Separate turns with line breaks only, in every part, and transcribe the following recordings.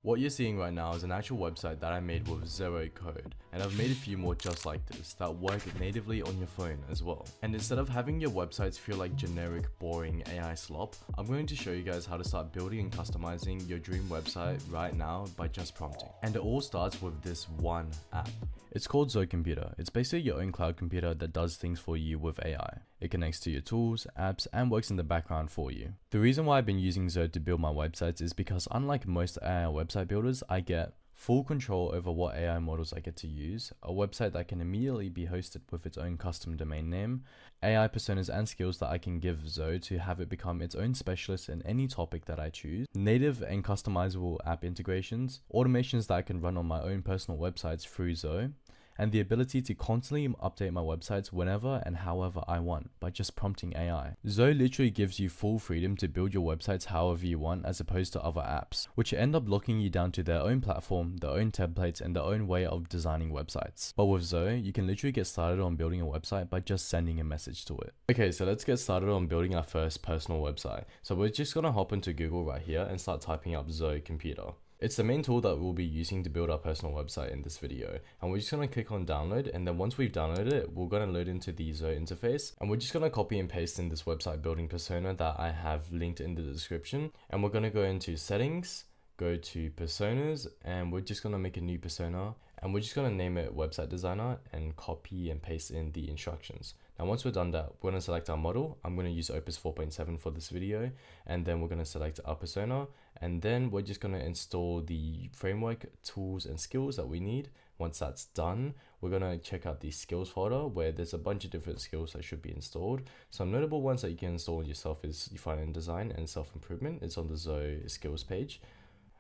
What you're seeing right now is an actual website that I made with zero code, and I've made a few more just like this that work natively on your phone as well. And instead of having your websites feel like generic, boring AI slop, I'm going to show you guys how to start building and customizing your dream website right now by just prompting. And it all starts with this one app. It's called Zoe Computer. It's basically your own cloud computer that does things for you with AI. It connects to your tools, apps, and works in the background for you. The reason why I've been using Zoe to build my websites is because unlike most AI website builders, I get full control over what AI models I get to use, a website that can immediately be hosted with its own custom domain name, AI personas and skills that I can give Zoe to have it become its own specialist in any topic that I choose, native and customizable app integrations, automations that I can run on my own personal websites through Zoe, and the ability to constantly update my websites whenever and however I want by just prompting AI. Zoe literally gives you full freedom to build your websites however you want as opposed to other apps, which end up locking you down to their own platform, their own templates, and their own way of designing websites. But with Zoe, you can literally get started on building a website by just sending a message to it. Okay, so let's get started on building our first personal website. So we're just gonna hop into Google right here and start typing up Zoe Computer. It's the main tool that we'll be using to build our personal website in this video. And we're just going to click on download, and then once we've downloaded it, we're going to load into the Zoe interface, and we're just going to copy and paste in this website building persona that I have linked in the description. And we're going to go into settings, go to personas, and we're just going to make a new persona, and we're just going to name it website designer and copy and paste in the instructions. Now, once we're done that, we're going to select our model. I'm going to use Opus 4.7 for this video, and then we're going to select our persona, and then we're just going to install the framework, tools, and skills that we need. Once that's done, we're going to check out the skills folder where there's a bunch of different skills that should be installed. Some notable ones that you can install yourself is front-end design and self-improvement. It's on the Zoe skills page.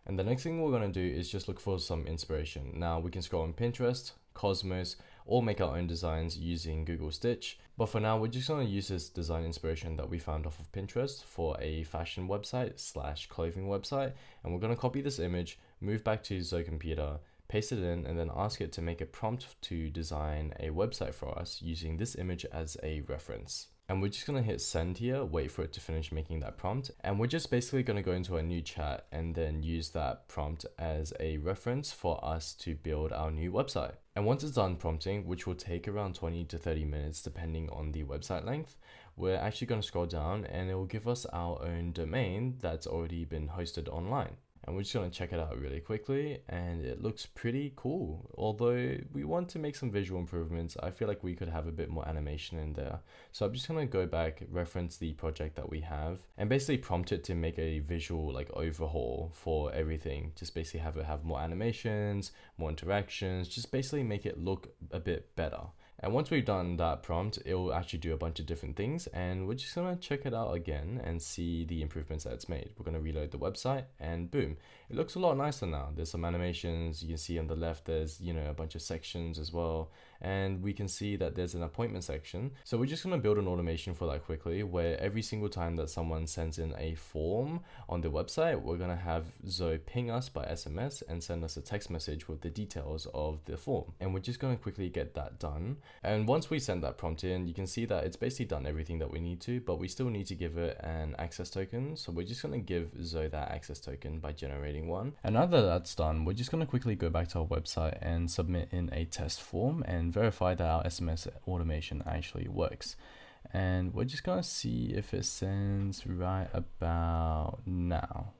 And the next thing we're going to do is just look for some inspiration. Now we can scroll on Pinterest, Cosmos, or make our own designs using Google Stitch. But for now, we're just going to use this design inspiration that we found off of Pinterest for a fashion website / clothing website. And we're going to copy this image, move back to Zoe Computer, paste it in, and then ask it to make a prompt to design a website for us using this image as a reference. And we're just going to hit send here, wait for it to finish making that prompt. And we're just basically going to go into a new chat and then use that prompt as a reference for us to build our new website. And once it's done prompting, which will take around 20 to 30 minutes depending on the website length, we're actually going to scroll down and it will give us our own domain that's already been hosted online. And we're just going to check it out really quickly, and it looks pretty cool. Although we want to make some visual improvements, I feel like we could have a bit more animation in there. So I'm just going to go back, reference the project that we have, and basically prompt it to make a visual overhaul for everything. Just basically have it have more animations, more interactions, just basically make it look a bit better. And once we've done that prompt, it will actually do a bunch of different things, and we're just gonna check it out again and see the improvements that it's made. We're gonna reload the website, and boom, it looks a lot nicer now. There's some animations. You can see on the left there's a bunch of sections as well, and we can see that there's an appointment section. So we're just gonna build an automation for that quickly, where every single time that someone sends in a form on the website, we're gonna have Zoe ping us by SMS and send us a text message with the details of the form. And we're just gonna quickly get that done. And once we send that prompt in, you can see that it's basically done everything that we need to, but we still need to give it an access token. So we're just going to give Zoe that access token by generating one. And now that that's done, we're just going to quickly go back to our website and submit in a test form and verify that our SMS automation actually works. And we're just going to see if it sends right about now.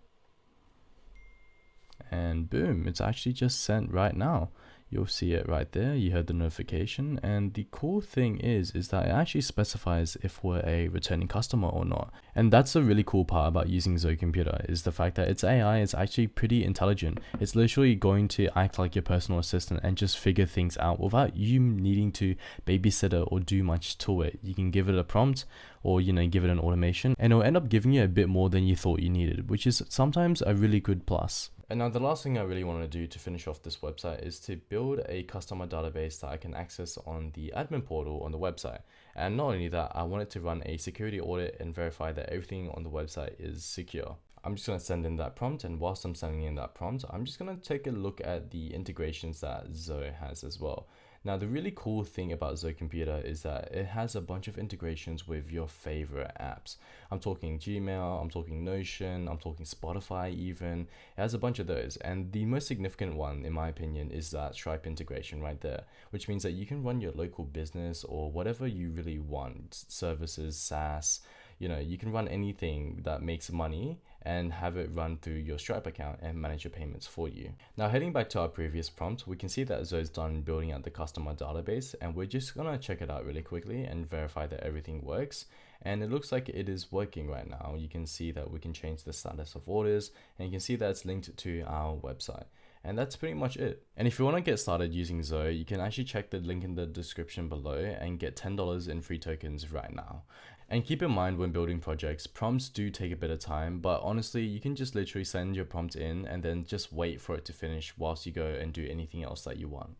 And boom, it's actually just sent right now. You'll see it right there. You heard the notification, and the cool thing is that it actually specifies if we're a returning customer or not. And that's a really cool part about using Zoe Computer, is the fact that its AI is actually pretty intelligent. It's literally going to act like your personal assistant and just figure things out without you needing to babysit it or do much to it. You can give it a prompt or give it an automation, and it'll end up giving you a bit more than you thought you needed, which is sometimes a really good plus. And now the last thing I really want to do to finish off this website is to build a customer database that I can access on the admin portal on the website. And not only that, I want it to run a security audit and verify that everything on the website is secure. I'm just going to send in that prompt, and whilst I'm sending in that prompt, I'm just going to take a look at the integrations that Zoe has as well. Now, the really cool thing about Zoe Computer is that it has a bunch of integrations with your favorite apps. I'm talking Gmail, I'm talking Notion, I'm talking Spotify even. It has a bunch of those. And the most significant one, in my opinion, is that Stripe integration right there, which means that you can run your local business or whatever you really want, services, SaaS, you can run anything that makes money and have it run through your Stripe account and manage your payments for you. Now, heading back to our previous prompt, we can see that Zoe's done building out the customer database, and we're just gonna check it out really quickly and verify that everything works. And it looks like it is working right now. You can see that we can change the status of orders, and you can see that it's linked to our website. And that's pretty much it. And if you want to get started using Zoe, you can actually check the link in the description below and get $10 in free tokens right now. And keep in mind when building projects, prompts do take a bit of time, but honestly, you can just literally send your prompt in and then just wait for it to finish whilst you go and do anything else that you want.